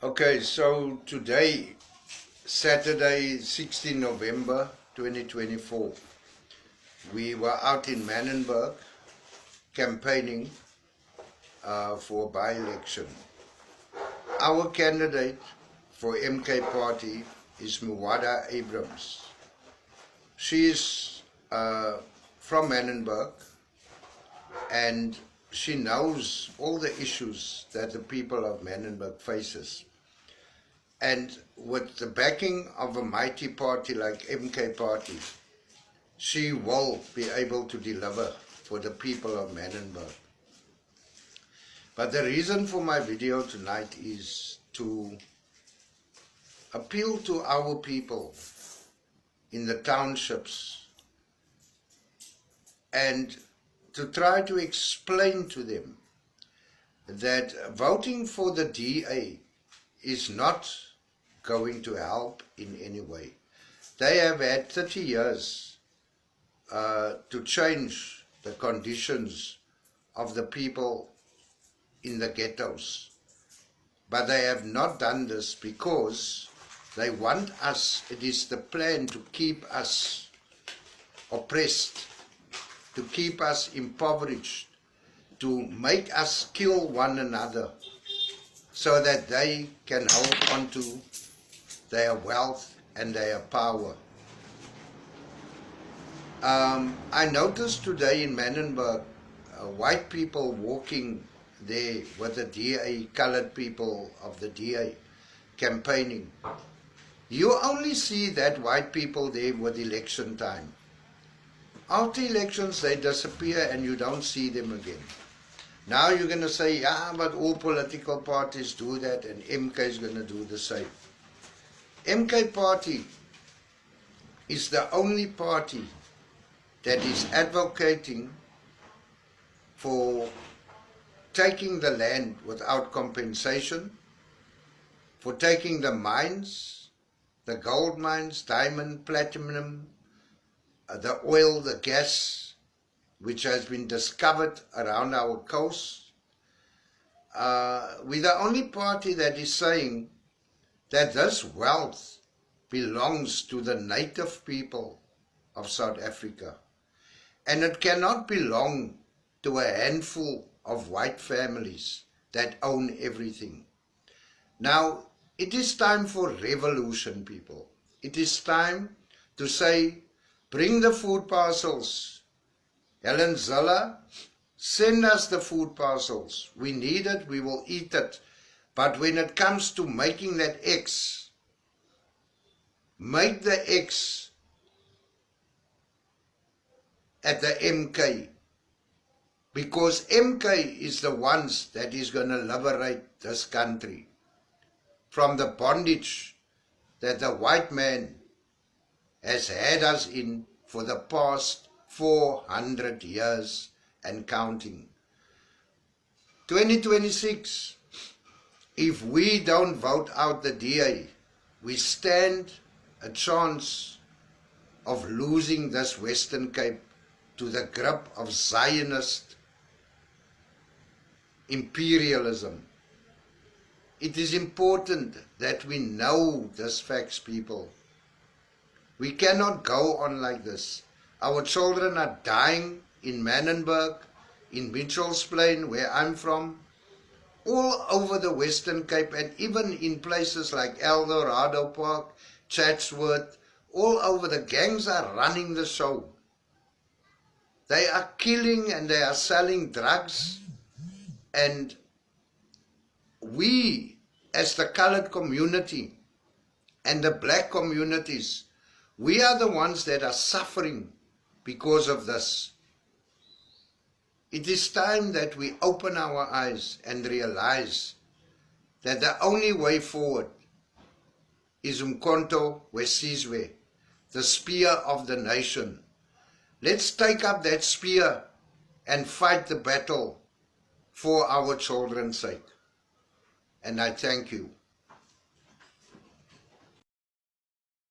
Okay, so today, Saturday, 16 November 2024, we were out in Manenberg campaigning for a by-election. Our candidate for MK Party is Muwada Abrams. She is from Manenberg and she knows all the issues that the people of Manenberg faces. And with the backing of a mighty party like MK Party, she will be able to deliver for the people of Manenberg. But the reason for my video tonight is to appeal to our people in the townships and to try to explain to them that voting for the DA is not going to help in any way. They have had 30 years to change the conditions of the people in the ghettos. But they have not done this because they want us, it is the plan to keep us oppressed, to keep us impoverished, to make us kill one another so that they can hold on to their wealth and their power. I noticed today in Manenberg white people walking there with the DA, colored people of the DA campaigning. You only see that white people there with election time. After elections they disappear and you don't see them again. Now you're going to say, yeah, but all political parties do that and MK is going to do the same. MK Party is the only party that is advocating for taking the land without compensation, for taking the mines, the gold mines, diamond, platinum, the oil, the gas, which has been discovered around our coast. We're the only party that is saying that this wealth belongs to the native people of South Africa. And it cannot belong to a handful of white families that own everything. Now, it is time for revolution, people. It is time to say, bring the food parcels. Helen Zille, send us the food parcels. We need it, we will eat it. But when it comes to making that X, make the X at the MK. Because MK is the ones that is going to liberate this country from the bondage that the white man has had us in for the past 400 years and counting. 2026, if we don't vote out the DA, we stand a chance of losing this Western Cape to the grip of Zionist imperialism. It is important that we know these facts, people. We cannot go on like this. Our children are dying in Manenberg, in Mitchell's Plain, where I'm from, all over the Western Cape, and even in places like El Dorado Park, Chatsworth, all over. The gangs are running the show. They are killing and they are selling drugs, and we as the colored community and the black communities, we are the ones that are suffering because of this. It is time that we open our eyes and realize that the only way forward is Umkhonto we Sizwe, the spear of the nation. Let's take up that spear and fight the battle for our children's sake. And I thank you.